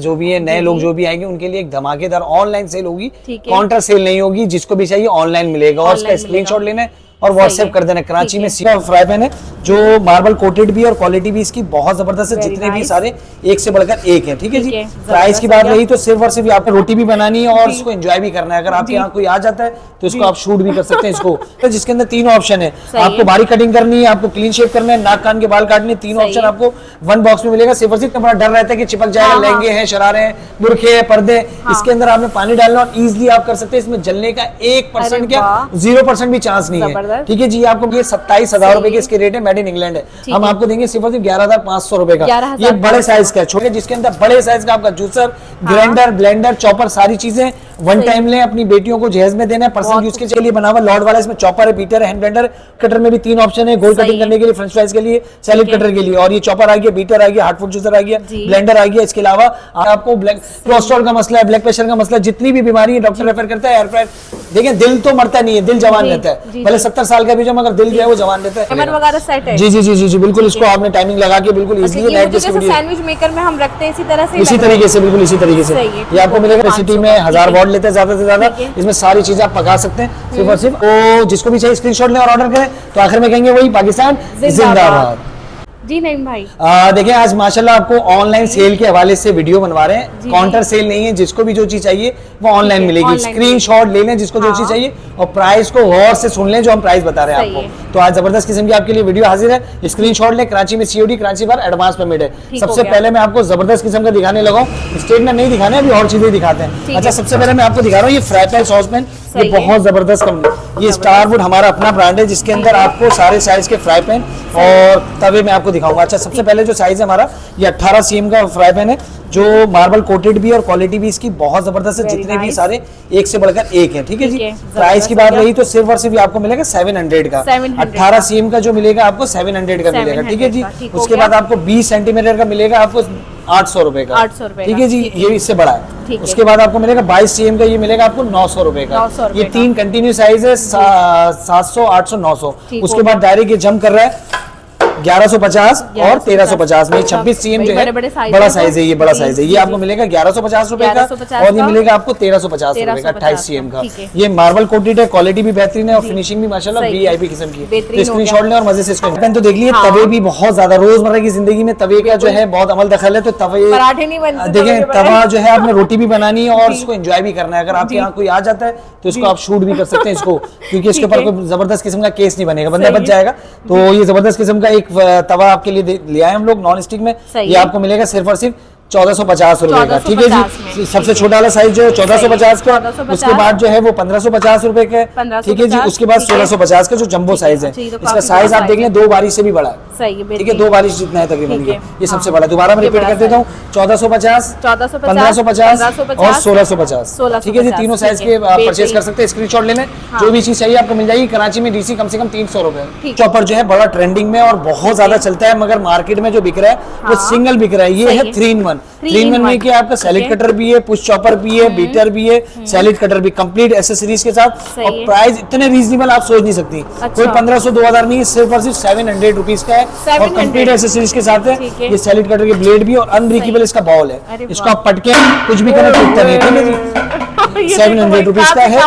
जो भी है नए लोग जो भी आएंगे उनके लिए एक धमाकेदार ऑनलाइन सेल होगी, काउंटर सेल नहीं होगी। जिसको भी चाहिए ऑनलाइन मिलेगा और उसका स्क्रीनशॉट लेना है और व्हाट्सएप कर देना। कराची में सीधा फ्राई पैन है जो मार्बल कोटेड भी और क्वालिटी भी इसकी बहुत जबरदस्त है। जितने भी सारे एक से बढ़कर एक है। ठीक है जी। प्राइस की बात रही तो सिर्फ और सिर्फ आपको रोटी भी बनानी है और इसको एंजॉय भी करना है। अगर आपके यहाँ कोई आ जाता है तो इसको आप शूट भी कर सकते हैं इसको, जिसके अंदर 3 ऑप्शन है। आपको बारीक कटिंग करनी है, आपको क्लीन शेव करना है, नाक कान के बाल काटने, 3 ऑप्शन आपको 1 बॉक्स में मिलेगा। सिर्फ और सिर्फ बड़ा डर रहता है कि चिपक जाएगा। लहंगे हैं, शरारे हैं, बुरखे हैं, पर्दे, इसके अंदर आपने पानी डालना और इजिली आप कर सकते हैं। इसमें जलने का 1% क्या 0% भी चांस नहीं है। ठीक है जी। आपको ये 27,000 रुपए के इसके रेट है, मेड इन इंग्लैंड है। हम आपको देंगे सिर्फ और सिर्फ 11,500 रुपए का। ये बड़े साइज का है, छोटे जिसके अंदर बड़े साइज का आपका जूसर, ग्राइंडर, ब्लेंडर, चॉपर, सारी चीजें वन टाइम ले। अपनी बेटियों को जहेज में देना है, पर्सनल यूज के लिए बना हुआ लॉर्ड वाला। इसमें चॉपर है, बीटर है, हैंड ब्लेंडर, कटर में भी 3 ऑप्शन है। गोल कटिंग करने के लिए, फ्रेंच फ्राइज के लिए, सैलेड कटर के लिए। और ये चॉपर आ गया, बीटर आ गया, हार्ड फूड जूसर आ गया, ब्लेंडर आ गया। इसके अलावा आपको कोलेस्ट्रॉल का मसला है, ब्लड प्रेशर का मसला, जितनी भी बीमारी है डॉक्टर रेफर करता है। एयर फ्रायर देखिए, दिल तो मरता नहीं है, दिल जवान रहता है। भले 70 साल का भी जो, मगर दिल जो है वो जवान रहता है। वगैरह सेट है। जी जी जी जी बिल्कुल। इसको आपने टाइमिंग लगा के बिल्कुल इजीली सैंडविच मेकर में हम रखते हैं इसी तरह से, इसी तरीके से, बिल्कुल इसी तरीके से। ये आपको मिलेगा। रेसिपी में 1000 वॉट लेते हैं ज्यादा से ज्यादा। इसमें सारी चीजें आप पका सकते हैं सिर्फ और सिर्फ। तो जिसको भी चाहिए स्क्रीनशॉट लें और ऑर्डर करें। तो आखिर में कहेंगे वही, पाकिस्तान जिंदाबाद। जी नईम भाई, देखिए आज माशाल्लाह आपको ऑनलाइन सेल के हवाले से वीडियो बनवा रहे हैं। काउंटर सेल नहीं है। जिसको भी जो चीज चाहिए वो ऑनलाइन मिलेगी। स्क्रीनशॉट ले लें जिसको जो चीज चाहिए और प्राइस को गौर से सुन लें जो हम प्राइस बता रहे हैं आपको। तो आज जबरदस्त किस्म की आपके लिए वीडियो हाजिर है। स्क्रीनशॉट लें। कराची में COD, कराची बार एडवांस पेमेंट है। सबसे पहले मैं आपको जबरदस्त किस्म का दिखाने लगा हूँ। स्टेटमेंट नहीं दिखाने, अभी और चीजें दिखाते हैं। अच्छा, सबसे पहले मैं आपको दिखा रहा हूँ ये फ्राई पैन सॉस पैन। ये बहुत जबरदस्त कंपनी, ये स्टारवुड हमारा अपना ब्रांड है जिसके अंदर आपको सारे साइज के फ्राई पैन और तवे मैं आपको दिखाऊंगा। अच्छा, सबसे पहले जो साइज है हमारा ये 18 cm का फ्राई पैन है जो मार्बल कोटेड भी और क्वालिटी भी इसकी बहुत जबरदस्त है। जितने भी सारे एक से बढ़कर एक है। ठीक है जी। प्राइस की बात रही तो सिर्फ और सिर्फ आपको मिलेगा 700 का। 18 cm का जो मिलेगा आपको 700 का मिलेगा। ठीक है जी। उसके बाद आपको 20 सेंटीमीटर का मिलेगा आपको 800 रुपए का। ठीक है जी। ये इससे बड़ा है। उसके बाद आपको मिलेगा 22 cm का, ये मिलेगा आपको 900 रुपए का। ये 3 कंटिन्यू साइज है, 700, 800, 900। उसके बाद डायरेक्ट ये जंप कर रहा है 1150 और 1350 में। 26 cm जो है बड़ा साइज है, ये बड़ा साइज है। ये आपको मिलेगा 1150 रुपए का और ये मिलेगा आपको 1350 रुपए का 28 cm का। ये मार्बल कोटेड है, क्वालिटी भी बेहतरीन है और फिनिशिंग भी माशाल्लाह VIP किस्म की है। तो स्क्रीनशॉट लें और मजे से इसको पेन। तो देख लिए तवे भी बहुत ज्यादा रोजमर्रा की जिंदगी में तवे का जो है बहुत अमल दखल है। तो तवे देखें, तवा जो है आपने रोटी भी बनानी है और इसको एंजॉय भी करना है। अगर आपके यहाँ कोई आ जाता है तो इसको आप शूट भी कर सकते हैं इसको, क्योंकि इसके ऊपर कोई जबरदस्त किस्म का केस नहीं बनेगा, बंदा बच जाएगा। तो ये जबरदस्त किस्म का एक तवा आपके लिए ले आए हम लोग नॉन स्टिक में। ये आपको मिलेगा सिर्फ और सिर्फ 1450 रुपए का। ठीक है जी। सबसे छोटा वाला साइज जो है 1450 का। उसके बाद जो है वो 1550 रुपए का। ठीक है जी। उसके बाद 1650 का जो जंबो साइज है। इसका साइज आप देख लें 2 बारिश से भी बड़ा है। ठीक है, 2 बारिश जितना है तकरीबन ये सबसे बड़ा। दोबारा मैं रिपीट कर देता हूँ, 1450, 1550 और 1650। ठीक है जी। तीनों साइज के परचेज कर सकते हैं। स्क्रीनशॉट ले लें। जो भी चीज चाहिए आपको मिल जाएगी। कराची में DC कम से कम 300 रुपए। चॉपर जो है बड़ा ट्रेंडिंग में और बहुत ज्यादा चलता है, मगर मार्केट में जो बिक रहा है वो सिंगल बिक रहा है। ये है 3-in-1। 3-in-1 में क्या आपका सैलेड कटर भी है, पुश चॉपर भी है, बीटर भी है, सैलेड कटर भी, कंप्लीट एसेसरीज के साथ। और प्राइस इतने रीजनेबल आप सोच नहीं सकती। कोई 1500-2000 नहीं है, सिर्फ और सिर्फ 700 रुपीज का है और कंप्लीट एसेसरीज के साथ है। ये सैलेड कटर के ब्लेड भी और अनब्रेकेबल इसका बाउल है। इसको आप पटके कुछ भी करना टूटता नहीं। ठीक है जी। 700 रुपीज का है।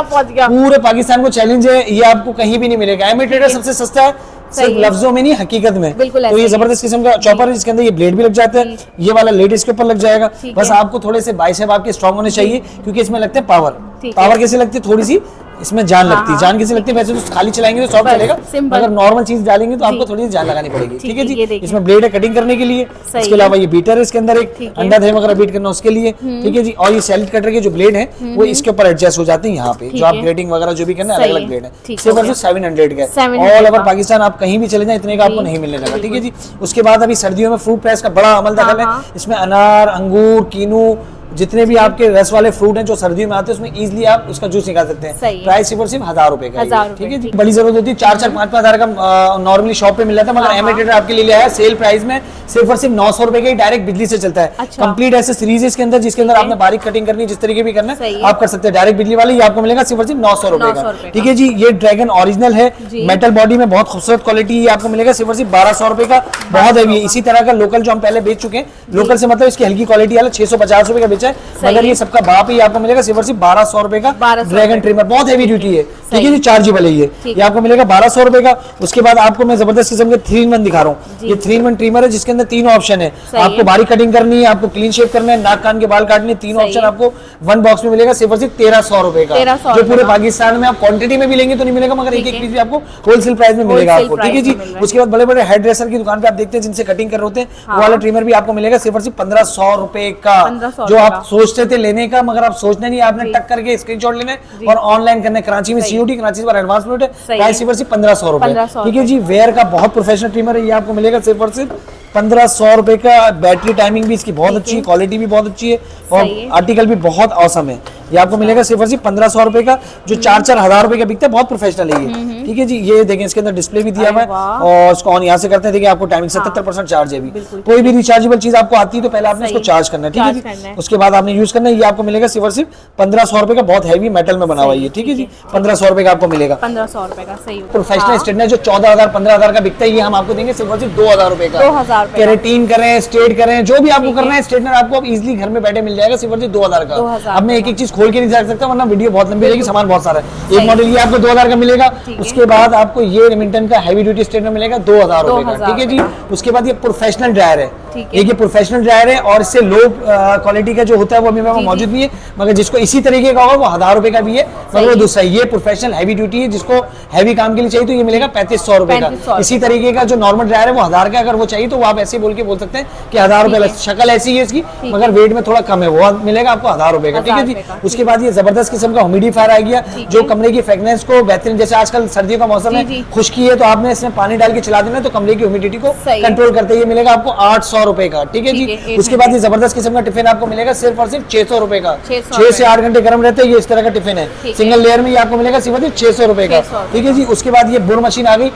पूरे पाकिस्तान को चैलेंज है, ये आपको कहीं भी नहीं मिलेगा। इमिटेटर सबसे सस्ता है, सिर्फ लफ्जों में नहीं हकीकत में। तो ये जबरदस्त किस्म का चॉपर है जिसके अंदर ये ब्लेड भी लग जाते हैं। ये वाला लेड इसके ऊपर लग जाएगा। बस आपको थोड़े से बाइसेप आपके स्ट्रांग होने चाहिए, क्योंकि इसमें लगते हैं पावर। पावर कैसे लगती है? थोड़ी सी इसमें जान लगती है। जान कैसे लगती है? वैसे तो खाली चलाएंगे तो सॉफ्ट चलेगा, मगर नॉर्मल चीज डालेंगे तो आपको थोड़ी सी जान लगानी पड़ेगी। ठीक है जी। इसमें ब्लेड है कटिंग करने के लिए। इसके अलावा ये बीटर है, इसके अंदर एक अंडा दही वगैरह बीट करना उसके लिए। ठीक है जी। और ये सैलेड कटर के जो ब्लेड है वो इसके ऊपर एडजस्ट हो जाते हैं। यहाँ पे जो आप ग्रेडिंग वगैरह जो भी करना है, अलग अलग ब्लेड है। सिर्फ 700 का। ऑल ओवर पाकिस्तान आप कहीं भी चले जाए इतने का आपको नहीं मिलने लगा। ठीक है जी। उसके बाद अभी सर्दियों में फ्रूट प्रेस का बड़ा अमल दखल है। इसमें अनार, अंगूर, कीनू, जितने भी आपके रस वाले फ्रूट हैं जो सर्दियों में आते हैं उसमें इजीली आप उसका जूस निकाल सकते हैं। सही है। प्राइस सिर्फ और सिर्फ 1000 रुपए का है। 1000 रुपए, ठीक है जी। ठीक। बड़ी जरूरत होती है 4-4, 5-5 हजार का नॉर्मली शॉप पे मिल जाता है, मगर एम ट्रेडर आपके लिए लिया है सेल प्राइस में सिर्फ और सिर्फ 900 रुपए का डायरेक्ट बिजली से चलता है। अच्छा। कंप्लीट ऐसे सीरीज इसके अंदर जिसके अंदर आपने बारीक कटिंग करनी है, जिस तरीके भी करना सही है है। आप कर सकते हैं। डायरेक्ट बिजली वाली ये आपको मिलेगा सिर्फ और सिर्फ 900 रुपए 900 का। रुपए ठीक है जी। ये ड्रैगन ओरिजिनल है, जी। मेटल बॉडी में बहुत खूबसूरत क्वालिटी ये आपको मिलेगा सिर्फ और सिर्फ 1200 रुपए का। बहुत हैवी है। इसी तरह का लोकल जो हम पहले बेच चुके हैं, लोकल से मतलब इसकी हल्की क्वालिटी वाला 650 रुपए का बेचा है, मगर ये सबका बाप ही आपको मिलेगा सिर्फ और सिर्फ 1200 रुपए का। 1200 ड्रैगन ट्रिमर बहुत हैवी ड्यूटी है। ठीक है जी। सही। चार्जेबल है ये ठीक। आपको मिलेगा 1200 रुपए का। उसके बाद आपको मैं जबरदस्त किस्म के 3-in-1 दिखा रहा हूँ। जी। ये 3-in-1 ट्रिमर है जिसके अंदर 3 ऑप्शन है। सही आपको है। बारीक कटिंग करनी है, आपको क्लीन शेव करना है, नाक कान के बाल काटने, 3 सही ऑप्शन है। आपको 1 बॉक्स में मिलेगा सिर्फ और सिर्फ 1300 रुपए का। 1300 जो पूरे रुपए का। पाकिस्तान में आप क्वांटिटी में भी लेंगे तो नहीं मिलेगा, मगर एक एक पीस भी आपको होलसेल प्राइस में मिलेगा Wholesale आपको। ठीक है price जी। में मिल रहा है। उसके बाद बड़े बड़े हेयर ड्रेसर की दुकान पे आप देखते हैं जिनसे कटिंग कर रहे होते हैं, वो वाला ट्रिमर भी आपको मिलेगा सिर्फ और सिर्फ 1500 रुपए का। 1500 जो रुपए आप का। सोचते थे लेने का, मगर आप सोचना नहीं, आपने टक करके स्क्रीनशॉट लेना है और ऑनलाइन करना है। कराची में सीओडी, कराची पर एडवांस पेमेंट है। सही प्राइस है। सिर्फ और सिर्फ 1500 रुपए। 1500 ठीक है जी। वेयर का बहुत प्रोफेशनल ट्रिमर है, ये आपको मिलेगा सिर्फ और सिर्फ 1500 रुपए का। बैटरी टाइमिंग भी इसकी बहुत अच्छी है, क्वालिटी भी बहुत अच्छी है और सही है। आर्टिकल भी बहुत औसम है। ये आपको मिलेगा सिर्फ और सिर्फ 1500 रुपए का, जो 4-4 हजार रुपए का बिकता है। बहुत प्रोफेशनल है ये। ठीक है जी। ये देखें इसके अंदर डिस्प्ले भी दिया हुआ है वाह। और इसको ऑन यहाँ से करते हैं। देखिए आपको टाइमिंग 77% चार्ज है अभी। बिल्कुल। कोई भी रिचार्जेबल चीज आपको आती है तो पहले आपने इसको सही। चार्ज करना है। ठीक चार्ज करना है जी। है। उसके बाद आपने यूज करना है। ये आपको मिलेगा सिर्फ और सिर्फ 1500 रुपए का। बहुत हैवी मेटल में बना हुआ है ये। ठीक है जी। 1500 रुपए का आपको मिलेगा। 1500 रुपए का। सही। प्रोफेशनल स्ट्रेटनर जो 14,000 15,000 का बिकता है, ये हम आपको देंगे सिर्फ और सिर्फ 2000 रुपए का। 2000 रुपए का। केराटिन करें, स्ट्रेट करें, जो भी आपको करना है स्ट्रेटनर आपको अब इजीली घर में बैठे मिल जाएगा सिर्फ और सिर्फ 2000 का। 2000 अब मैं एक एक चीज खोल के नहीं रख सकता वरना वीडियो बहुत लंबी रहेगी, सामान बहुत सारा है। सही। एक मॉडल ये आपको 2000 का मिलेगा। ठीक है। उसके बाद आपको ये रेमिंटन का हैवी ड्यूटी स्ट्रेटनर मिलेगा 2000 रुपए का। 2000 ठीक है जी। रुपए उसके बाद ये प्रोफेशनल ड्रायर है। ठीक है। ये प्रोफेशनल ड्रायर है और इससे लो क्वालिटी का जो होता है वो अभी मेरे पास मौजूद नहीं है, मगर जिसको इसी तरीके का होगा वो 1000 रुपए का भी है, मगर वो दूसरा ये प्रोफेशनल हैवी ड्यूटी है। जिसको हैवी काम के लिए चाहिए तो ये मिलेगा 3500 रुपए का। 3500 इसी तरीके का जो नॉर्मल ड्रायर है वो 1000 का, अगर वो चाहिए तो वो आप ऐसे बोल के बोल सकते हैं कि 1000 रुपए। शक्ल ऐसी है इसकी, मगर वेट में थोड़ा कम है, वो मिलेगा आपको 1000 रुपए का। ठीक है जी। 1000 रुपए का। उसके बाद ये जबरदस्त किस्म का ह्यूमिडिफायर आ गया जो कमरे की फ्रेगनेंस को बेहतरीन, जैसे आजकल सर्दियों का मौसम जी, है, जी। खुश्की है तो आपने इसमें पानी डाल के चला देना तो कमरे की ह्यूमिडिटी को सही। कंट्रोल करते हुए मिलेगा आपको 800 रुपए का। ठीक है ठीक जी। है, उसके बाद ये जबरदस्त किस्म का टिफिन आपको मिलेगा सिर्फ और सिर्फ 600 रुपए का। 600 6 से 8 घंटे गर्म रहते हैं। ये इस तरह का टिफिन है, ठीक है। सिंगल लेयर में ये आपको मिलेगा सिर्फ और सिर्फ 600 रुपए का। 600 ठीक है जी। उसके बाद ये बुर मशीन आ गई,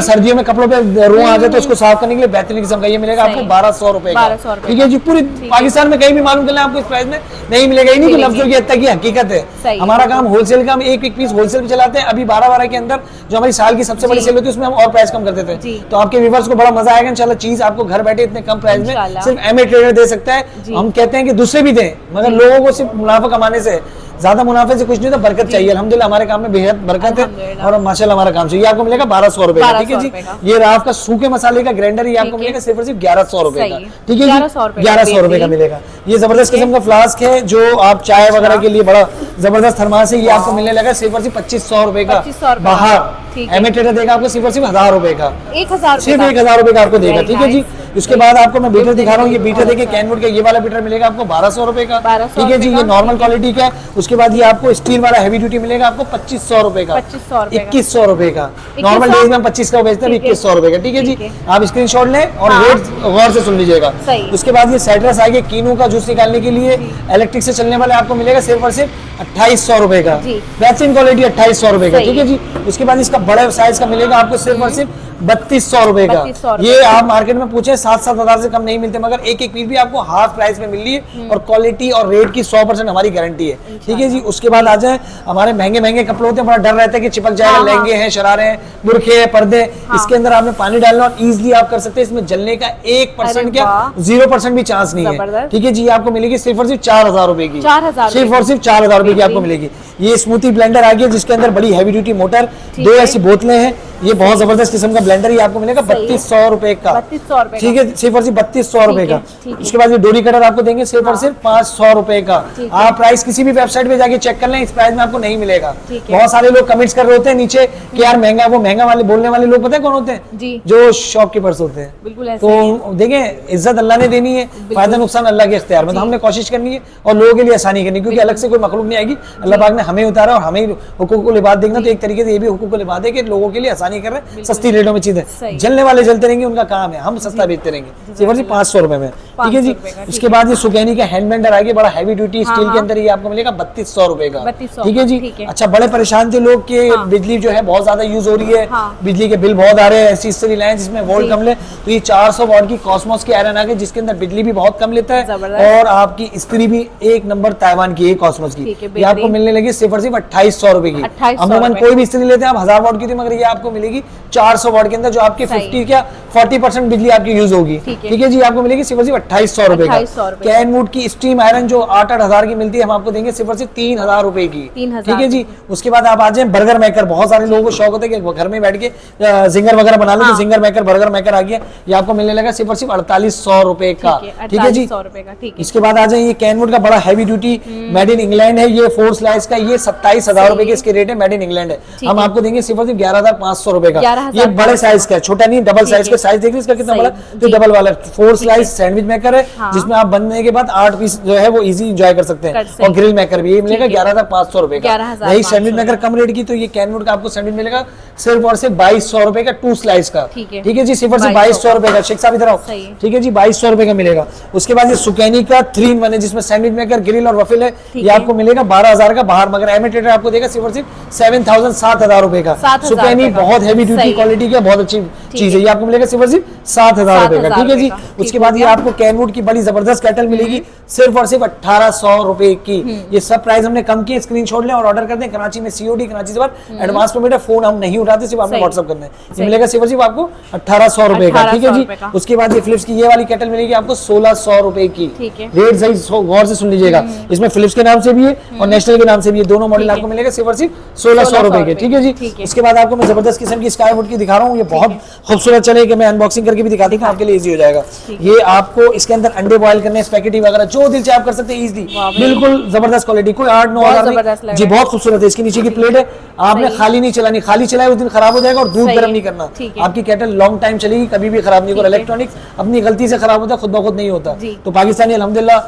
सर्दियों में कपड़ों पे रुआ आ गए तो उसको साफ करने के लिए बेहतरीन किस्म का ये मिलेगा आपको सही। 1200 रुपए का। 1200 रुपए ठीक है जी। पूरी पाकिस्तान में कहीं भी मालूम करना आपको इस प्राइस में नहीं मिलेगा। ही नहीं कि लफ्जों की हद तक की हकीकत है। सही। हमारा काम होलसेल का, हम एक एक पीस होलसेल पे चलाते हैं। अभी 12 के अंदर जो हमारी साल की सबसे बड़ी सेल होती है उसमें हम और प्राइस कम कर देते जी। हैं, तो आपके व्यूअर्स को बड़ा मजा आएगा इंशाल्लाह। चीज आपको घर बैठे इतने कम प्राइस में इंशाल्लाह। सिर्फ एमए ट्रेडर दे सकता है। जी। हम कहते हैं कि दूसरे भी दें, मगर लोगों को सिर्फ मुनाफा कमाने से, ज्यादा मुनाफे से कुछ नहीं होता, बरकत चाहिए। अल्हम्दुलिल्लाह हमारे काम में बेहद बरकत है अल्हम्दुलिल्लाह। और माशाल्लाह हमारा काम चाहिए। ये आपको मिलेगा 1200 रुपए का। ठीक है 1200 जी। रुपए का। ये राफ का सूखे मसाले का ग्राइंडर ये आपको ठीक है। मिलेगा सिर्फ और सिर्फ 1100 रुपए का। सही है। ठीक है 1100 रुपए जी। का 1100 रुपए का बेहतरीन। मिलेगा। ये जबरदस्त किस्म का फ्लास्क है जो आप चाय वगैरह के लिए बड़ा जबरदस्त थर्मास है। ये आपको मिलने लगा सिर्फ और सिर्फ 2500 रुपए का 2500 रुपए का। बाहर। ठीक है। एमए ट्रेडर देगा आपको सिर्फ और सिर्फ 1000 रुपए का। 1000 सिर्फ 1000 रुपए का आपको देगा। Very ठीक है जी। nice। उसके बाद आपको मैं बीटर दिखा रहा हूँ। ये बीटर देखिए कैनवुड का, ये वाला बीटर मिलेगा आपको 1200 रुपए का। 1200 ठीक है जी। रुपए ये का। नॉर्मल क्वालिटी का है। उसके बाद ये आपको स्टील वाला हैवी ड्यूटी मिलेगा आपको 2500 रुपए का। 2500 रुपए का। 2100 रुपए का। 2100 नॉर्मल डेज में हम 25 का बेचते हैं, ठीक है। 2100 रुपए का। ठीक है जी। ठीक है। आप स्क्रीनशॉट लें और हाँ। रेट गौर से सुन लीजिएगा। सही। उसके बाद ये साइट्रस आ गया कीनू का जूस निकालने के लिए, इलेक्ट्रिक से चलने वाले आपको मिलेगा सिर्फ और सिर्फ 2800 रुपए का। जी। बेहतरीन क्वालिटी 2800 रुपए का। सही। ठीक है जी। उसके बाद इसका बड़े साइज का मिलेगा आपको सिर्फ और सिर्फ 3200 रुपए का। 3200 रुपए ये आप मार्केट में पूछे 7-7 हजार से कम नहीं मिलते, मगर एक एक पीस भी आपको हाफ प्राइस में मिल रही है और क्वालिटी और रेट की 100% हमारी गारंटी है। ठीक है जी। उसके बाद आ जाए हमारे महंगे महंगे कपड़े होते हैं, बड़ा डर रहता है कि चिपक जाएगा। हाँ, लहंगे हैं, शरारे हैं, बुरखे हैं, पर्दे, इसके अंदर आपने पानी डालना और इजीली आप कर सकते हैं। इसमें जलने का 1% अरे क्या वाह। 0% भी चांस नहीं है। जबरदस्त। ठीक है जी। आपको मिलेगी सिर्फ और सिर्फ 4000 रुपए की। 4000 सिर्फ और सिर्फ 4000 रुपए की आपको मिलेगी। ये स्मूथी ब्लेंडर आ गया जिसके अंदर बड़ी हैवी ड्यूटी मोटर, दो ऐसी बोतलें हैं। ये बहुत जबरदस्त किस्म का ब्लेंडर, ये आपको मिलेगा 3200 रुपए का। 3200 रुपए का। ठीक है। सिर्फ और सिर्फ 3200 रुपए का। ठीक है। उसके बाद ये डोरी कटर आपको देंगे सिर्फ और सिर्फ 500 रुपए का। ठीक है। आप प्राइस किसी भी वेबसाइट पे जाके चेक कर लें, इस प्राइस में आपको नहीं मिलेगा। ठीक है। बहुत सारे लोग कमेंट्स कर रहे होते हैं नीचे कि यार महंगा, वो महंगा वाले बोलने वाले लोग पता है कौन होते हैं? जी। जो शॉपकीपर्स होते हैं। बिल्कुल ऐसे तो देखें, इज्जत अल्लाह ने देनी है, फायदा नुकसान अल्लाह के इख्तियार में। तो हमने कोशिश करनी है और लोगों के लिए आसानी करनी है, क्योंकि अलग से कोई मखलूक नहीं आएगी। अल्लाह पाक ने हमें उतारा और हमें हुकूक लिबाद देखना, तो एक तरीके से ये भी हुकूक लिबाद है कि लोगों के लिए आसानी नहीं कर रहे, सस्ती रेटों में चीजें, सही। जलने वाले जलते रहेंगे, उनका काम है, हम सस्ता बेचते रहेंगे सिर्फ और सिर्फ 500 रुपए में। ठीक है जी। 500 रुपए का, उसके बाद ये सुकैनी का हैंड ब्लेंडर आ गया, बड़ा हैवी ड्यूटी स्टील के अंदर, ये आपको मिलेगा 3200 रुपए का। 3200, ठीक है जी। ठीक है। अच्छा, बड़े परेशान थे लोग कि बिजली जो है बहुत ज्यादा यूज हो रही है, बिजली के बिल बहुत आ रहे हैं, ऐसी लाइन जिसमें वोल्ट कम ले, तो ये 400 वॉट की कॉस्मोस की आयरन आ गई, जिसके अंदर बिजली भी बहुत कम लेता है और आपकी इस्त्री भी एक नंबर ताइवान की है कॉस्मोस की। ये आपको मिलने लगी सिर्फ और सिर्फ 2800 रुपए की। अमूमन कोई भी इस्त्री लेते हैं आप 1000 वॉट की थी, मगर ये आपको मिलेगी 400 वॉट के अंदर, जो आपकी 50 क्या 40% बिजली आपकी यूज होगी। ठीक है जी। आपको मिलेगी सिर्फ और सिर्फ 2800 रुपए का। कैनवुड की स्टीम आयरन जो 8-8 हजार की मिलती है, हम आपको देंगे सिर्फ और सिर्फ 3000 रुपए की। ठीक है जी। उसके बाद आप आ जाए बर्गर मेकर, बहुत सारे लोगों को शौक होता है कि घर में बैठ के जिंगर वगैरह बना लो, तो जिंगर मेकर बर्गर मेकर आ गया, ये आपको मिलने लगा सिर्फ और सिर्फ 4800 रुपए का। ठीक है जी। इसके बाद आ जाए ये कैनवुड का बड़ा heavy duty made in England है, ये 4 स्लाइस का, ये 27000 रुपए के इसके रेट है, मेड इन इंग्लैंड है। हम आपको देंगे सिर्फ और सिर्फ 11500 रुपए का। ये बड़े साइज का है, छोटा नहीं, डबल साइज का। साइज देखिए इसका कितना बड़ा, तो डबल वाला 4 स्लाइस सैंडविच मेकर है, जिसमें आप बनने के बाद 8 पीस जो है वो इजी एंजॉय कर सकते हैं। और ग्रिल मेकर भी ये मिलेगा 11500 रुपए का। यही सैंडविच मेकर कम रेट की, तो ये कैनवुड का आपको सैंडविच मिलेगा सिर्फ और सिर्फ 2200 रुपए का, 2 स्लाइस का। ठीक है जी। सिर्फ और सिर्फ 2200 रुपए का। शेख साहब इधर आओ। ठीक है जी, 2200 रुपए का मिलेगा। उसके बाद ये सुकैनी का 3-in-1 है, जिसमें सैंडविच मेकर, ग्रिल और वफिल है, ये आपको मिलेगा 12000 का बाहर, मगर एमिटेटर आपको देगा सिर्फ और सिर्फ 7000 रुपए का। सुकैनी बहुत हैवी ड्यूटी क्वालिटी का, बहुत अच्छी चीज है, ये आपको मिलेगा सिर्फ और सिर्फ 7000 रुपए का। ठीक है जी। उसके बाद ये आपको कैनवुड की बड़ी जबरदस्त केटल मिलेगी सिर्फ और सिर्फ 1800 रुपए की। ये सब प्राइस हमने कम किए, स्क्रीनशॉट लें और ऑर्डर कर दें। कराची में COD, कराची से बाहर एडवांस पेमेंट है, फोन हम नहीं उठाते, सिर्फ आपने व्हाट्सएप करना है। ये मिलेगा सिर्फ और सिर्फ आपको 1800 रुपए का। ठीक है जी। उसके बाद ये फिलिप्स की ये वाली केटल मिलेगी आपको 1600 रुपए की। रेट सही गौर से सुन लीजिएगा, इसमें फिलिप्स के नाम से भी है और नेशनल के नाम से भी है, दोनों मॉडल आपको मिलेगा सिर्फ और सिर्फ 1600 रुपए के। ठीक है जी। इसके बाद आपको मैं जबरदस्त किस्म की स्काईवुड की दिखा रहा हूँ, ये बहुत खूबसूरत चले कि मैं अनबॉक्सिंग करके भी दिखा दूंगा, आपके लिए इजी हो जाएगा। ये आपको इसके अंदर अंडे बॉयल करने, स्पैगेटी वगैरह जो दिल चाहे आप कर सकते हैं इजीली, बिल्कुल जबरदस्त क्वालिटी, कोई 8-9 हजार जी, बहुत खूबसूरत है। इसके नीचे की प्लेट है, आपने खाली नहीं चलानी, खाली चलाए उस दिन खराब हो जाएगा, और दूध गर्म नहीं करना, आपकी केटल लॉन्ग टाइम चलेगी, कभी भी खराब नहीं होगा। इलेक्ट्रॉनिक्स अपनी गलती से खराब होता है, खुद ब खुद नहीं होता। तो पाकिस्तानी अल्हम्दुलिल्लाह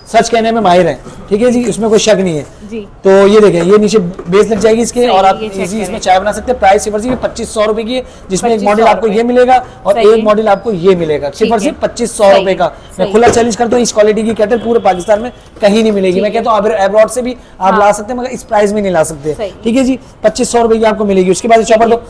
सच कहने में माहिर है। ठीक है जी, इसमें कोई शक नहीं है जी। तो ये देखें, ये नीचे बेस लग जाएगी इसके, और आप इजी इसमें चाय बना सकते हैं। प्राइस सिर्फ 2500 रुपए की है, जिसमें एक मॉडल आपको ये मिलेगा और एक मॉडल आपको ये मिलेगा सिर्फ और सिर्फ 2500 रुपए का। मैं खुला चैलेंज करता हूँ, इस क्वालिटी की केटल पूरे पाकिस्तान में कहीं नहीं मिलेगी। मैं कहता हूँ अब्रॉड से भी आप ला सकते हैं, मगर इस प्राइस में नहीं ला सकते। ठीक है जी, 2500 रुपए की आपको मिलेगी। उसके बाद चॉपर दो,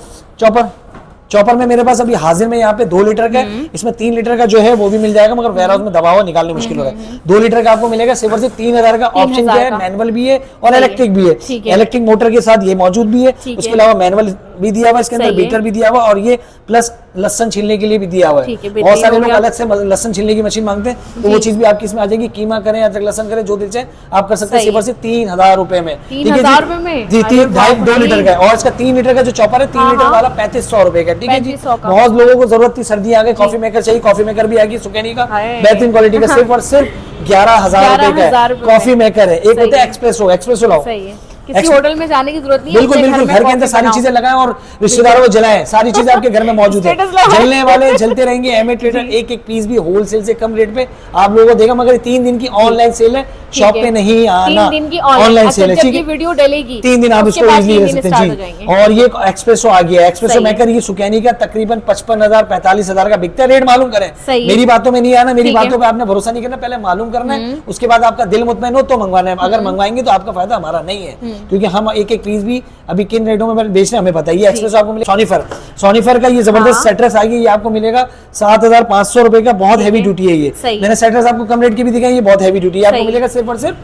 चॉपर में मेरे पास अभी हाजिर में यहाँ पे 2 लीटर का है, इसमें 3 लीटर का जो है वो भी मिल जाएगा, मगर वेयर हाउस में दबा हुआ निकालने मुश्किल हो रहा है। 2 लीटर का आपको मिलेगा सिर्फ से 3000 का। ऑप्शन क्या है, मैनुअल भी है और इलेक्ट्रिक भी है। इलेक्ट्रिक मोटर के साथ ये मौजूद भी है, उसके अलावा मैनुअल भी दिया हुआ, इसके अंदर बीटर भी दिया हुआ, और ये प्लस लहसन छीलने के लिए भी दिया हुआ है। बहुत सारे लोग अलग से लहसन छीलने की मशीन मांगते हैं, तो वो चीज भी आपकी इसमें आ जाएगी। कीमा करें, अदरक लहसन करें, जो दिल चाहे आप कर सकते हैं सिर्फ से 3000 रुपए में। ठीक है जी, 2 लीटर का, और इसका 3 लीटर का जो चॉपर है 3 लीटर वाला 3500 रुपए का। ठीक है जी। बहुत लोगों को जरूरत थी, सर्दी आ गई, कॉफी मेकर चाहिए, कॉफी मेकर भी आ गई सुकैनी का, बेहतरीन क्वालिटी का, सिर्फ और सिर्फ 11000 रुपए का कॉफी मेकर है। एक होता है एक्सप्रेसो लो, किसी होटल में जाने की जरूरत नहीं है, बिल्कुल बिल्कुल, घर के अंदर सारी चीजें लगाएं और रिश्तेदारों को जलाएं, सारी चीजें आपके घर में मौजूद है। जलने वाले जलते रहेंगे। एमिटेटर एक पीस भी होलसेल से कम रेट पे आप लोगों को देगा, मगर 3 दिन की ऑनलाइन सेल है, शॉप पे नहीं आना, ऑनलाइन सेल है। ठीक है, वीडियो डलेगी 3 दिन आप इसको इजीली ले सकते हैं जी। और ये एक्सप्रेसो आ गया, एक्सप्रेसो मेकर ये सुकैनी का तकरीबन 55,000 45,000 का बिकता है। रेट मालूम करें, मेरी बातों में नहीं आना, मेरी बातों पे आपने भरोसा नहीं करना, पहले मालूम करना है, उसके बाद आपका दिल मुतमैन हो तो मंगवाना है। अगर मंगवाएंगे तो आपका फायदा हमारा नहीं है, क्योंकि हम एक पीस भी अभी किन रेटों में बेच रहे हैं हमें पता है। ये एक्सप्रेस आपको मिलेगा सोनीफर का, ये जबरदस्त सेटर्स आ गई, ये आपको मिलेगा 7500 रुपए का। बहुत हैवी ड्यूटी है ये, मैंने सेटर्स आपको कम रेट के भी दिखाई, ये बहुत हैवी ड्यूटी है, आपको मिलेगा सिर्फ और सिर्फ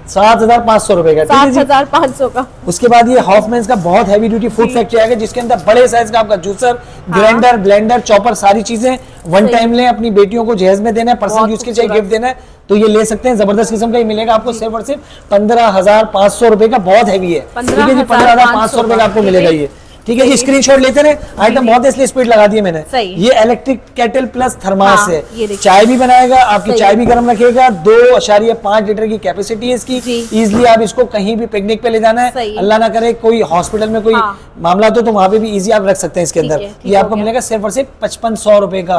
7500 रुपए का। 7500 का। उसके बाद ये हॉफमैन्स का बहुत हैवी ड्यूटी फूड फैक्ट्री आएगा, जिसके अंदर बड़े साइज का आपका जूसर, ग्राइंडर, ब्लेंडर, चॉपर, सारी चीजें वन टाइम लें, अपनी बेटियों को जहेज में देना है, पर्सनल यूज के चाहिए, गिफ्ट देना है, तो ये ले सकते हैं। जबरदस्त किस्म का ये मिलेगा आपको सिर्फ और सिर्फ 15500 रुपए का। बहुत हैवी है, ठीक है जी, 15500 रुपए का आपको मिलेगा ये। ठीक है जी, स्क्रीनशॉट लेते रहे, आइटम बहुत है इसलिए स्पीड लगा दी है मैंने। ये इलेक्ट्रिक केटल प्लस थर्मास है, चाय भी बनाएगा, आपकी चाय भी गर्म रखेगा। 2.5 लीटर की कैपेसिटी है इसकी, इजिली आप इसको कहीं भी पिकनिक पे ले जाना है, अल्लाह ना करे कोई हॉस्पिटल में कोई मामला तो वहां पे भी इजी आप रख सकते हैं इसके अंदर। ये आपको मिलेगा सिर्फ और सिर्फ 5500 रुपए का,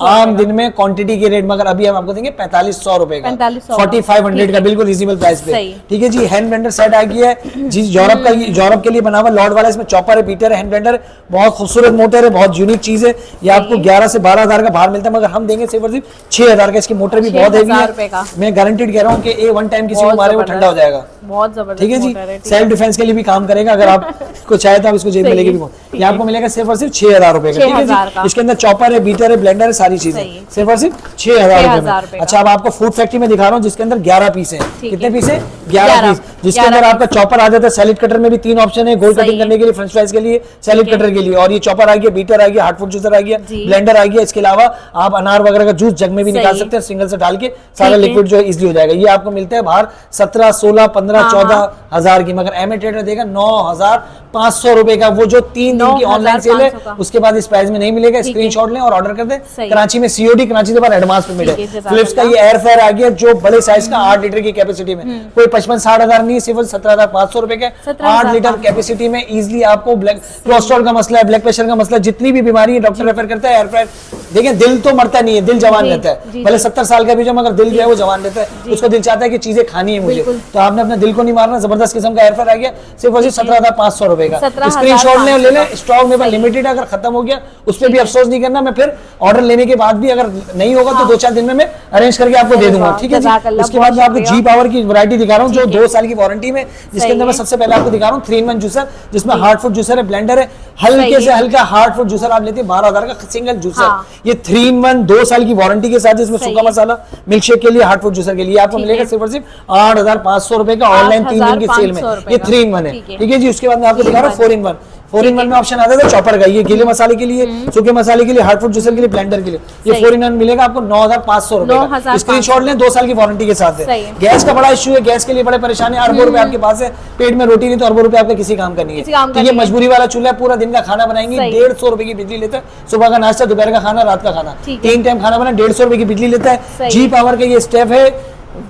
आम दिन में क्वांटिटी के रेट, मगर अभी हम आपको देंगे 4500 रुपए का, 4500 का, बिल्कुल रीजनेबल प्राइस पे। ठीक है जी, हैंड ब्लेंडर सेट आ गया है जी, यूरोप के लिए बना हुआ लॉर्ड वाला, इसमें चॉपर है, बीटर हैंड ब्लेंडर, बहुत खूबसूरत मोटर है, बहुत यूनिक चीज है। ये आपको 11 से 12,000 का बाहर मिलता है, मगर हम देंगे सिर्फ और सिर्फ 6,000 का। इसकी मोटर भी बहुत हैवी है, मैं गारंटीड कह रहा हूँ कि वन टाइम किसी को मारे वो ठंडा हो जाएगा। बहुत जबरदस्त, ठीक है जी, सेल्फ डिफेंस के लिए भी काम करेगा। अगर आपको चाहे तो आप इसको जेब में लेके भी, ये आपको मिलेगा सिर्फ और सिर्फ 6,000 रुपए का। ठीक है जी, इसके अंदर चॉपर है, बीटर है, ब्लेंडर है, सारी चीजें सिर्फ और सिर्फ 6,000 रुपए में। अच्छा, अब आपको फूड फैक्ट्री में दिखा रहा हूँ जिसके अंदर 11 पीस है। कितने पीस है? 11 पीस, जिसके अंदर आपका चॉपर आ जाता है। सैलेड कटर में भी 3 ऑप्शन है, गोल कटिंग करने के लिए, फ्रेंच फ्राइज के लिए, सैलेड कटर के लिए। और ये चॉपर आ गया, बीटर आ गया, हार्ड फूड जूसर आ गया, ब्लेंडर आ गया। इसके अलावा आप अनार वगैरह का जूस जग में भी निकाल सकते हैं, सिंगल से डाल के सारा लिक्विड जो है इजिली हो जाएगा। ये आपको मिलता है बाहर 17, 16, 15, 14,000 की, मगर एमए ट्रेडर देगा 9,500 रुपए का। वो जो 3 दिन की ऑनलाइन सेल है, उसके बाद इस प्राइस में नहीं मिलेगा। स्क्रीनशॉट लें और ऑर्डर कर दें। कराची में सीओडी, कराची के बाद एडवांस पेमेंट है। फिलिप्स का ये एयर फ्रायर आ गया जो बड़े साइज का 8 लीटर की कैपेसिटी में, कोई 55-60,000 नहीं, सिर्फ 17,500 रुपए के 8 लीटर कैपेसिटी में इजिली आपको कोलेस्ट्रॉल का मसला है, ब्लड प्रेशर का मसला, जितनी भी बीमारी है डॉक्टर रेफर करता है एयर फ्रायर। देखें, दिल तो मरता नहीं है, दिल जवान रहता है, भले 70 साल का भी जो, मगर दिल जो है वो जवान रहता है। उसको दिल चाहता है कि चीजें खानी है मुझे, तो आपने अपने दिल को नहीं मारना। जबरदस्त किस्म का एयर फ्रायर आ गया, सिर्फ और सिर्फ 17,500 रुपए का। स्क्रीनशॉट ले लें, स्टॉक में लिमिटेड, अगर खत्म हो गया उस पर भी अफसोस नहीं करना। मैं फिर ऑर्डर लेने के बाद भी अगर नहीं होगा तो 2-4 दिन में मैं अरेंज करके आपको दे दूंगा। ठीक है जी, उसके बाद मैं आपको जी पावर की वैरायटी दिखा रहा हूँ जो 2 साल की वारंटी में, जिसके अंदर मैं सबसे पहले आपको दिखा रहा हूँ 3-in-1 जूसर, जिसमें हार्ड फूड जूसर है, ब्लेंडर है, हल्के से हल्का हार्ड फूड जूसर आप लेते हैं 12,000 का सिंगल जूसर। ये 3-in-1 2 साल की वारंटी के साथ, जिसमें सूखा मसाला, मिल्क शेक के लिए, हार्ड फूड जूसर के लिए आपको मिलेगा सिर्फ और सिर्फ 8,500 रुपए का ऑनलाइन 3 दिन की सेल में। ये 3-in-1 है। ठीक है जी, उसके बाद मैं आपको दिखा रहा हूँ 4-in-1। 4-in-1 में ऑप्शन आता है चॉपर का, ये गीले मसाले के लिए, सूखे मसाले के लिए, हार्ड फूड जूसर के लिए, ब्लेंडर के लिए। ये 4-in-1 मिलेगा आपको 9,500 रुपए का। स्क्रीनशॉट लें, 2 साल की वारंटी के साथ है। गैस का बड़ा इश्यू है, गैस के लिए बड़े परेशानी है, अरबों रुपए आपके पास है, पेट में रोटी नहीं तो अरबों रुपए आपका किसी काम का नहीं है। तो ये मजबूरी वाला चूल्हा है, पूरा दिन का खाना बनाएंगे, 150 रुपए की बिजली लेता है। सुबह का नाश्ता, दोपहर का खाना, रात का खाना, 3 टाइम खाना बना 150 रुपए की बिजली लेता है। जी पावर का ये स्टेप है,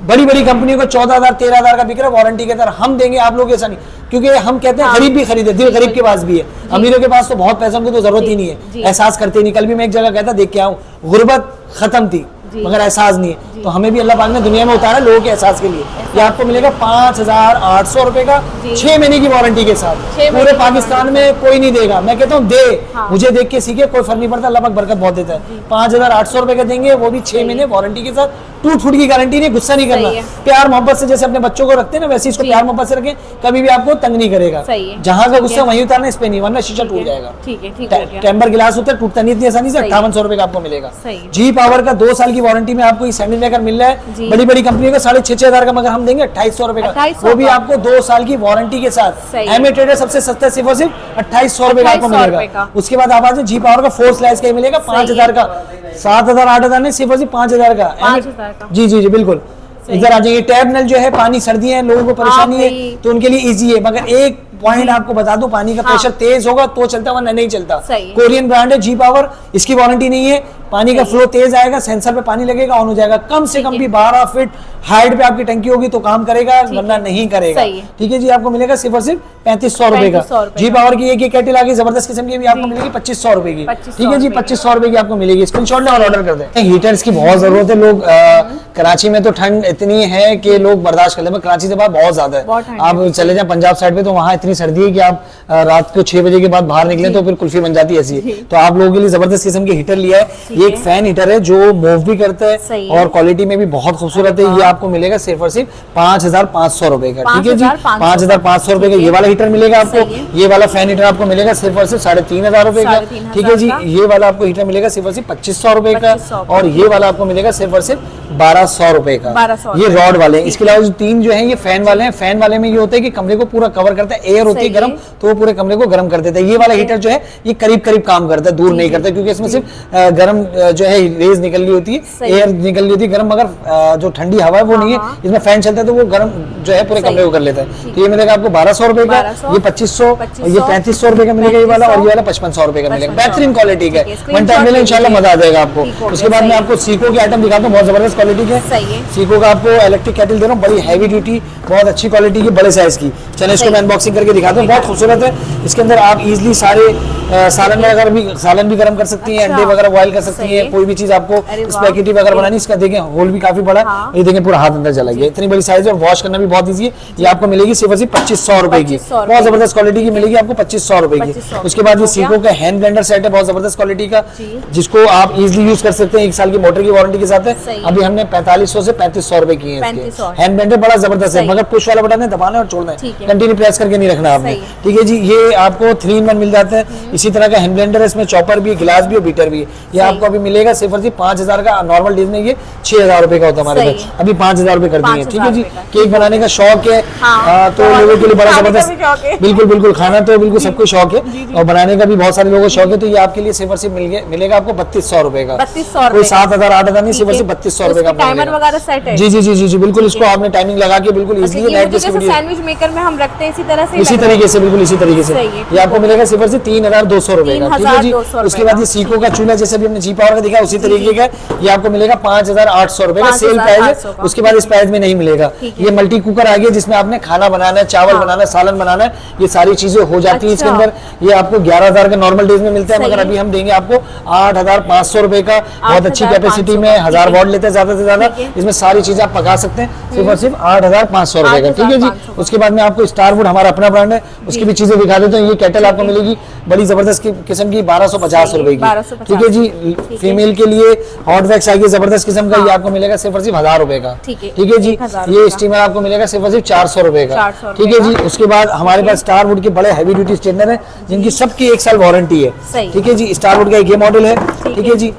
बड़ी बड़ी कंपनियों को 14,000 13,000 का बिक रहा है वारंटी के तरह। हम देंगे आप लोग ऐसा नहीं, क्योंकि हम कहते हैं गरीब भी खरीदे, दिल गरीब के पास भी है, अमीरों के पास तो बहुत पैसा, उनको तो जरूरत ही नहीं है, एहसास करते नहीं। कल भी मैं एक जगह कहता देख के आऊं, गुर्बत खत्म थी मगर एहसास नहीं है, तो हमें भी अल्लाह पाक ने दुनिया में उतारा लोगों के एहसास के लिए। ये आपको मिलेगा 5,800 रुपए का 6 महीने की वारंटी के साथ। पूरे पाकिस्तान में कोई नहीं देगा, मैं कहता हूँ दे, मुझे देख के सीखे, कोई फर्क नहीं पड़ता, अल्लाह पाक बरकत बहुत देता है। 5,800 रुपए का देंगे, वो भी 6 महीने वारंटी के साथ। टूट फूट की गारंटी नहीं, गुस्सा नहीं करना, प्यार मोहब्बत से जैसे अपने बच्चों को रखते हैं ना, वैसे इसको प्यार मोहब्बत से रखें, कभी भी आपको तंग नहीं करेगा। जहां का गुस्सा वहीं उतारना, इस पे नहीं, वरना शीशा टूट जाएगा। टेम्पर गिलास होता है, टूटता नहीं इतनी आसानी से। 5800 रुपए का आपको मिलेगा। जी पावर का 2 साल की वारंटी में आपको सैंडविच मेकर मिल रहा है, बड़ी बड़ी कंपनियों का 6,500 का, मगर हम देंगे 2,800 रुपए का, वो भी आपको 2 साल की वारंटी के साथ। एमए ट्रेडर सबसे सस्ता सिर्फ और सिर्फ 2,800 रुपए का आपको मिलेगा। उसके बाद आप आज जी पावर का 4 स्लाइस का मिलेगा 5,000 का, 7,000 8,000 नहीं, सिर्फ और सिर्फ 5,000 का। जी जी जी बिल्कुल, इधर आ जाइए। टैप नल जो है, पानी सर्दियां हैं, लोगों को परेशानी है तो उनके लिए इजी है, मगर एक पॉइंट आपको बता दूं, पानी का प्रेशर तेज होगा तो चलता, वरना नहीं चलता। कोरियन ब्रांड है जी पावर, इसकी वारंटी नहीं है, पानी का फ्लो तेज आएगा, सेंसर पे पानी लगेगा, ऑन हो जाएगा। कम से कम भी 12 फीट हाइट पे आपकी टंकी होगी तो काम करेगा, वरना नहीं करेगा। ठीक है जी, आपको मिलेगा सिर्फ और सिर्फ 3,500 रुपए का। जी पावर की एक कैटेल आ गई जबरदस्त किस्म की, भी आपको मिलेगी 2,500 रुपए की। ठीक है जी, 2,500 रुपए की आपको मिलेगी। स्क्रीनशॉट लें और ऑर्डर कर दें। हीटर्स की बहुत जरूरत है, लोग कराची में तो ठंड इतनी है कि लोग बर्दाश्त कर ले, कराची से बाहर बहुत ज्यादा है। आप चले जाए पंजाब साइड पे तो वहाँ इतनी सर्दी है कि आप रात को 6 बजे के बाद बाहर निकले तो फिर कुल्फी बन जाती है ऐसी। तो आप लोगों के लिए जबरदस्त किस्म की हीटर लिया है। ये एक फैन हीटर है जो मूव भी करता है और क्वालिटी में भी बहुत खूबसूरत है। ये आपको मिलेगा सिर्फ और सिर्फ 5,500 रुपए का। ठीक है जी, 5,500 रुपए का ये वाला हीटर मिलेगा आपको। ये वाला फैन हीटर आपको मिलेगा सिर्फ और सिर्फ 3,500 रुपए का। ठीक है जी, ये वाला आपको हीटर मिलेगा सिर्फ और सिर्फ 2,500 रुपए का, और ये वाला आपको मिलेगा सिर्फ और सिर्फ 1,200 रुपए का। ये रॉड वाले हैं। इसके अलावा जो 3 जो है ये फैन वाले हैं। फैन वाले में ये होता है कि कमरे को पूरा कवर करता है, एयर होती है गर्म तो वो पूरे कमरे को गर्म कर देता है। ये वाला हीटर जो है ये करीब करीब काम करता है, दूर नहीं करता, क्योंकि इसमें सिर्फ गर्म जो है रेज निकल रही होती है, एयर निकल रही होती है गर्म, मगर जो ठंडी हवा है वो नहीं है। इसमें फैन चलता है तो वो गर्म जो है पूरे कमरे को कर लेता है। तो ये मिलेगा आपको 1,200 रुपए का, ये 2,500, ये 3,500 रुपए का मिलेगा ये वाला, और ये वाला 5,500 रुपए का मिलेगा। बेहतरीन क्वालिटी का, वन टाइम मिले इंशाल्लाह मजा आ जाएगा आपको। उसके बाद मैं आपको सीको की आइटम दिखाता हूँ, बहुत जबरदस्त क्वालिटी के। सही है। सीको का आपको इलेक्ट्रिक केटल दे रहा हूँ, बड़ी हैवी ड्यूटी, बहुत अच्छी क्वालिटी की, बड़े साइज की। चलिए इसको मैं अनबॉक्सिंग करके दिखाता हूँ, बहुत खूबसूरत है। इसके अंदर आप इजीली सारे सालन भी गर्म कर सकती हैं, अंडे वगैरह बॉयल कर सकती हैं, कोई भी चीज आपको स्पैगेटी वगैरह बनानी। इसका देखें होल भी काफी बड़ा है, ये देखें पूरा हाथ अंदर चला गया, इतनी बड़ी साइज है और वॉश करना भी बहुत ईजी है। ये आपको मिलेगी सिर्फ 2500 रुपए की, बहुत जबरदस्त क्वालिटी की मिलेगी आपको 2500 रुपए की। उसके बाद ये सीको का हैंड ब्लेंडर सेट है, बहुत जबरदस्त क्वालिटी का, जिसको आप इजीली यूज कर सकते हैं, 1 साल की मोटर की वारंटी के साथ है। अभी हमने 4500 से 3500 रुपए की है। हैंड ब्लेंडर बड़ा जबरदस्त है, मगर पुश वाला बटन है, दबाना और छोड़ना है, कंटिन्यू प्रेस करके नहीं रखना आपने, ठीक है जी। ये आपको 3 in 1 मिल जाता है। इसी तरह का हैंड ब्लेंडर है, इसमें चॉपर भी, गिलास भी और बीटर भी है। ये आपको अभी मिलेगा सिर्फ 5000 का, नॉर्मल डेज में ये 6000 रुपए का होता है हमारे पास, अभी 5000 रुपए कर दिए, ठीक है जी। केक बनाने का शौक है तो लोगों के लिए बड़ा जबरदस्त, बिल्कुल बिल्कुल, खाना तो बिल्कुल सबको शौक है और बनाने का भी बहुत सारे लोगों को शौक है। तो ये आपके लिए सिर्फ सिर्फ मिलेगा आपको 3200 रुपए का, कोई 7000 8000 नहीं, सिर्फ 3200 रुपए का टाइमर वगैरह सेट है। जी जी जी जी बिल्कुल, इसको आपने टाइमिंग लगा के बिल्कुल इजीली सैंडविच मेकर में हम रखते हैं इसी तरह से, इसी तरीके से, बिल्कुल इसी तरीके से ये आपको मिलेगा सिर्फ से 3200 रुपए का, ठीक है जी। उसके बाद ये सीको का चूल्हा, जैसे भी हमने जी पावर का दिखा उसी तरीके का, ये आपको मिलेगा 5800 रुपए का, सेल प्राइस है। उसके बाद इस प्राइस में नहीं मिलेगा। ये मल्टी कुकर आ गया, जिसमें आपने खाना बनाना है, चावल बनाना है, सालन बनाना है, ये सारी चीजें हो जाती है इसके अंदर। ये आपको 11000 के नॉर्मल डेज में मिलता है, मगर अभी हम देंगे आपको 8500 रुपए का, बहुत अच्छी कैपेसिटी में, 1000 वॉट लेते हैं ज्यादा से ज्यादा। इसमें सारी चीजें आप पका सकते हैं, सिर्फ और सिर्फ 8500 रुपए का, ठीक है जी। उसके बाद में आपको स्टारवुड, हमारा अपना ब्रांड है, उसकी भी चीजें दिखा देते हैं। ये केटल आपको मिलेगी बड़ी जबरदस्त किस्म की 1250 रुपए की, ठीक है जी। फीमेल के लिए हॉट वैक्स आ गई जबरदस्त किस्म का, ये आपको मिलेगा सिर्फ और सिर्फ 1000 रुपए का, ठीक है जी। ये स्टीमर आपको मिलेगा सिर्फ और सिर्फ 400 रुपए का, ठीक है जी। उसके बाद हमारे पास स्टारवुड के बड़े हैवी ड्यूटी स्ट्रेटनर है, जिनकी सबकी 1 साल वारंटी है, ठीक है जी। स्टारवुड का एक ये मॉडल है, ठीक है जी।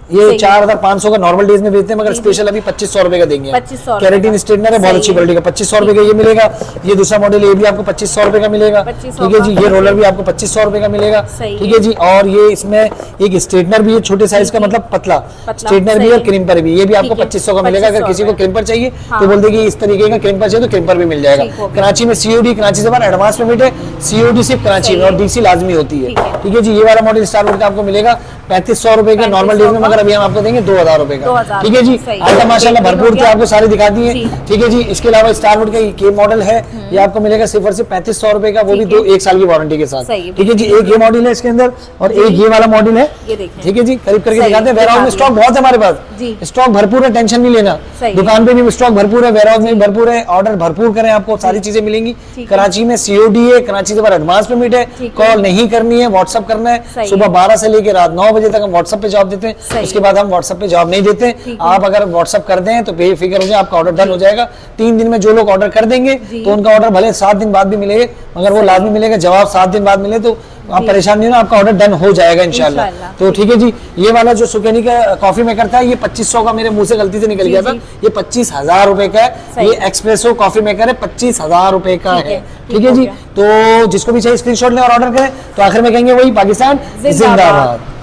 ये 4500 का नॉर्मल डेज में बेचते हैं, मगर स्पेशल अभी 2500 रुपए का देंगे। केराटिन स्ट्रेटनर है, बहुत अच्छी क्वालिटी का, 2500 रुपए का ये मिलेगा। ये दूसरा मॉडल, ये भी आपको 2500 रुपए का मिलेगा, ठीक है जी। ये रोलर भी आपको 2500 रुपए का मिलेगा, ठीक है जी। और ये इसमें एक स्ट्रेटनर भी है, छोटे साइज का, मतलब पतला स्ट्रेटनर भी है, क्रिम्पर भी, ये भी आपको 2500 का मिलेगा। अगर किसी को क्रिम्पर चाहिए तो बोल देगी इस तरीके का क्रिम्पर चाहिए तो क्रिम्पर भी मिल जाएगा। कराची में COD, कराची से बाहर एडवांस पेमेंट है, COD सिर्फ कराची में और DC लाजमी होती है, ठीक है जी। ये वाला मॉडल स्टारवुड का आपको मिलेगा 3500 रुपए का नॉर्मल डेज में, मगर अभी हम आपको देंगे 2000 रुपए का, ठीक है जी। आइटम माशाल्लाह भरपूर थे, आपको सारी दिखा दी है, ठीक है जी। इसके अलावा स्टारवुड का ये मॉडल है, ये आपको मिलेगा सिर्फ और सिर्फ 3500 रुपए का, वो भी 1 साल की वारंटी के साथ, ठीक है जी। एक ये मॉडल है इसके अंदर और एक ये वाला मॉडल है, ठीक है जी। करीब करके दिखाते हैं। वेयरहाउस में स्टॉक बहुत है हमारे पास, स्टॉक भरपूर है, टेंशन नहीं लेना। दुकान पे भी स्टॉक भरपूर है, वेयरहाउस में भी भरपूर है, ऑर्डर भरपूर करें, आपको सारी चीजें मिलेंगी। कराची में COD है, कराची से बाहर एडवांस पेमेंट है, कॉल नहीं करनी है, व्हाट्सअप करना है। सुबह 12 से लेकर रात 9 बजे तक हम व्हाट्सअप पे जवाब देते हैं, उसके बाद हम व्हाट्सएप पे जवाब नहीं देते। आप अगर व्हाट्सएप कर दें तो बेफिक्र हो जाए, आपका ऑर्डर डन हो जाएगा। 3 दिन में जो लोग ऑर्डर कर देंगे तो उनका ऑर्डर भले 7 दिन बाद भी मिलेगा, मगर वो लाजमी मिलेगा। जवाब 7 दिन बाद मिले तो आप परेशान नहीं हो, आपका ऑर्डर डन हो जाएगा इंशाल्लाह। तो ठीक है जी। ये वाला जो सुकेनी का कॉफी मेकर था, ये 2500 का, मेरे मुंह से गलती से निकल गया था, ये 25000 रुपए का है। ये एक्सप्रेसो कॉफी मेकर है, 25000 रुपए का है, ठीक है जी। तो जिसको भी चाहिए स्क्रीनशॉट लें और ऑर्डर करें। तो आखिर में कहेंगे वही, पाकिस्तान जिंदाबाद।